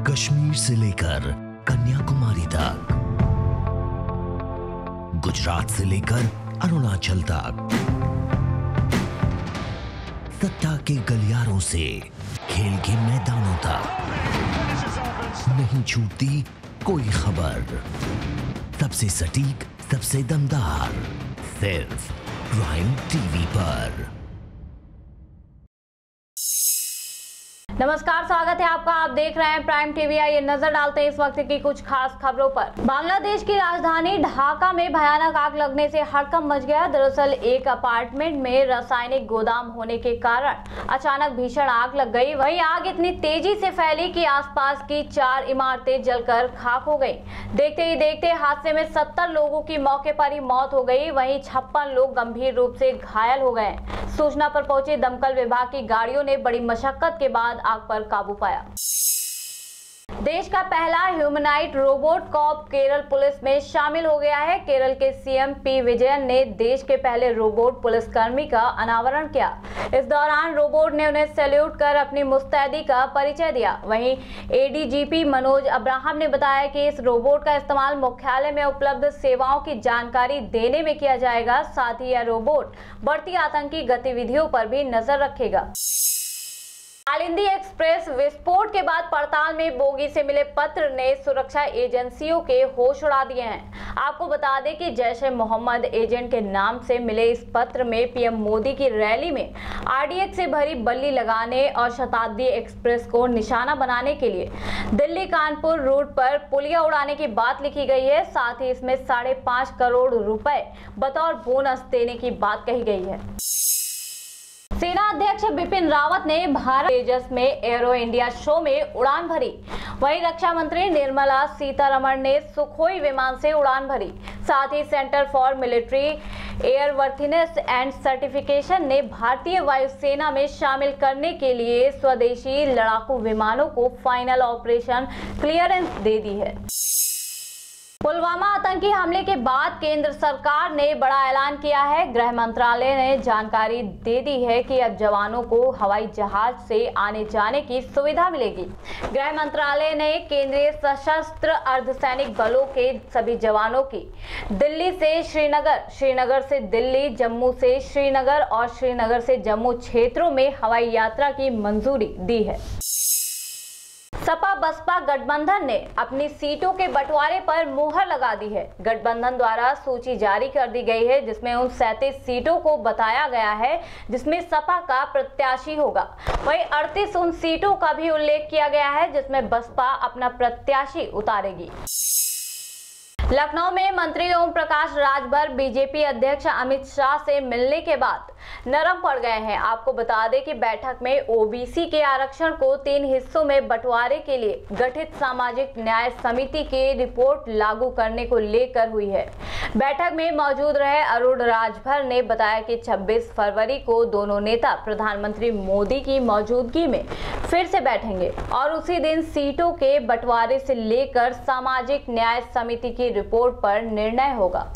कश्मीर से लेकर कन्याकुमारी तक, गुजरात से लेकर अरुणाचल तक, सत्ता के गलियारों से खेल के मैदानों तक, नहीं छूटती कोई खबर। सबसे सटीक, सबसे दमदार, सिर्फ प्राइम टीवी पर। नमस्कार, स्वागत है आपका। आप देख रहे हैं प्राइम टीवी। आइए नजर डालते हैं इस वक्त की कुछ खास खबरों पर। बांग्लादेश की राजधानी ढाका में भयानक आग लगने से हड़कंप मच गया। दरअसल एक अपार्टमेंट में रासायनिक गोदाम होने के कारण अचानक भीषण आग लग गई। वहीं आग इतनी तेजी से फैली कि आसपास की 4 इमारतें जलकर खाक हो गई। देखते ही देखते हादसे में 70 लोगों की मौके पर ही मौत हो गई। वहीं 56 लोग गंभीर रूप से घायल हो गए। सूचना पर पहुंची दमकल विभाग की गाड़ियों ने बड़ी मशक्कत के बाद आग पर काबू पाया। देश का पहला humanoid robot cop Kerala police में शामिल हो गया है। केरल के सीएम पी विजयन ने देश के पहले रोबोट पुलिसकर्मी का अनावरण किया। इस दौरान रोबोट ने उन्हें सैल्यूट कर अपनी मुस्तैदी का परिचय दिया। वहीं एडीजीपी मनोज अब्राहम ने बताया कि इस रोबोट का इस्तेमाल मुख्यालय में उपलब्ध सेवाओं की जानकारी देने में किया जाएगा। साथ ही यह रोबोट बढ़ती आतंकी गतिविधियों पर भी नजर रखेगा। कालिंदी एक्सप्रेस विस्फोट के बाद पड़ताल में बोगी से मिले पत्र ने सुरक्षा एजेंसियों के होश उड़ा दिए हैं। आपको बता दें कि जैश ए मोहम्मद एजेंट के नाम से मिले इस पत्र में पीएम मोदी की रैली में आरडीएक्स से भरी बल्ली लगाने और शताब्दी एक्सप्रेस को निशाना बनाने के लिए दिल्ली कानपुर रूट पर पुलिया उड़ाने की बात लिखी गई है। साथ ही इसमें 5.5 करोड़ रुपए बतौर बोनस देने की बात कही गई है। सेना अध्यक्ष बिपिन रावत ने भारत तेजस में एरो इंडिया शो में उड़ान भरी। वहीं रक्षा मंत्री निर्मला सीतारमण ने सुखोई विमान से उड़ान भरी। साथ ही Centre for Military Airworthiness and Certification ने भारतीय वायुसेना में शामिल करने के लिए स्वदेशी लड़ाकू विमानों को फाइनल ऑपरेशन क्लियरेंस दे दी है। पुलवामा आतंकी हमले के बाद केंद्र सरकार ने बड़ा ऐलान किया है। गृह मंत्रालय ने जानकारी दे दी है कि अब जवानों को हवाई जहाज से आने जाने की सुविधा मिलेगी। गृह मंत्रालय ने केंद्रीय सशस्त्र अर्धसैनिक बलों के सभी जवानों की दिल्ली से श्रीनगर, श्रीनगर से दिल्ली, जम्मू से श्रीनगर और श्रीनगर से जम्मू क्षेत्रों में हवाई यात्रा की मंजूरी दी है। सपा बसपा गठबंधन ने अपनी सीटों के बंटवारे पर मुहर लगा दी है। गठबंधन द्वारा सूची जारी कर दी गई है जिसमें उन 37 सीटों को बताया गया है जिसमें सपा का प्रत्याशी होगा। वहीं 38 उन सीटों का भी उल्लेख किया गया है जिसमें बसपा अपना प्रत्याशी उतारेगी। लखनऊ में मंत्री ओम प्रकाश राजभर बीजेपी अध्यक्ष अमित शाह से मिलने के बाद नरम पड़ गए हैं। आपको बता दें कि बैठक में ओबीसी के आरक्षण को 3 हिस्सों में बंटवारे के लिए गठित सामाजिक न्याय समिति की रिपोर्ट लागू करने को लेकर हुई है। बैठक में मौजूद रहे अरुण राजभर ने बताया कि 26 फरवरी को दोनों नेता प्रधानमंत्री मोदी की मौजूदगी में फिर से बैठेंगे और उसी दिन सीटों के बंटवारे से लेकर सामाजिक न्याय समिति की रिपोर्ट पर निर्णय होगा।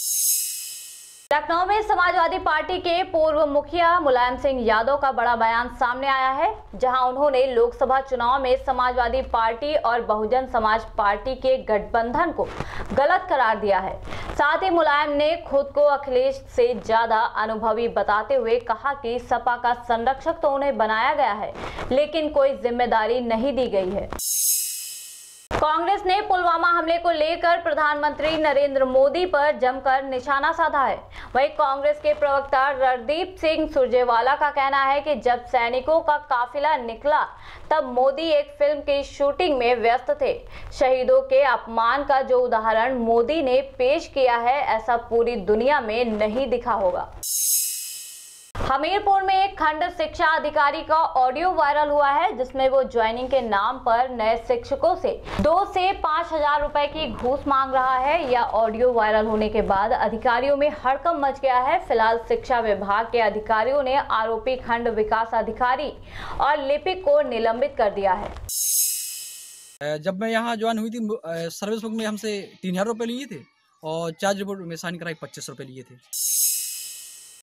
लखनऊ में समाजवादी पार्टी के पूर्व मुखिया मुलायम सिंह यादव का बड़ा बयान सामने आया है, जहां उन्होंने लोकसभा चुनाव में समाजवादी पार्टी और बहुजन समाज पार्टी के गठबंधन को गलत करार दिया है। साथ ही मुलायम ने खुद को अखिलेश से ज्यादा अनुभवी बताते हुए कहा कि सपा का संरक्षक तो उन्हें बनाया गया है लेकिन कोई जिम्मेदारी नहीं दी गई है। कांग्रेस ने पुलवामा हमले को लेकर प्रधानमंत्री नरेंद्र मोदी पर जमकर निशाना साधा है। वहीं कांग्रेस के प्रवक्ता रणदीप सिंह सुरजेवाला का कहना है कि जब सैनिकों का काफिला निकला तब मोदी एक फिल्म की शूटिंग में व्यस्त थे। शहीदों के अपमान का जो उदाहरण मोदी ने पेश किया है ऐसा पूरी दुनिया में नहीं दिखा होगा। हमीरपुर में एक खंड शिक्षा अधिकारी का ऑडियो वायरल हुआ है जिसमें वो ज्वाइनिंग के नाम पर नए शिक्षकों से 2 से 5 हजार रुपए की घूस मांग रहा है। यह ऑडियो वायरल होने के बाद अधिकारियों में हड़कंप मच गया है। फिलहाल शिक्षा विभाग के अधिकारियों ने आरोपी खंड विकास अधिकारी और लिपिक को निलंबित कर दिया है। जब मैं यहाँ ज्वाइन हुई थी सर्विस बुक में हमसे 3000 रुपये लिए थे और चार्ज रिपोर्ट में साइन कराई 2500 रुपये लिए थे।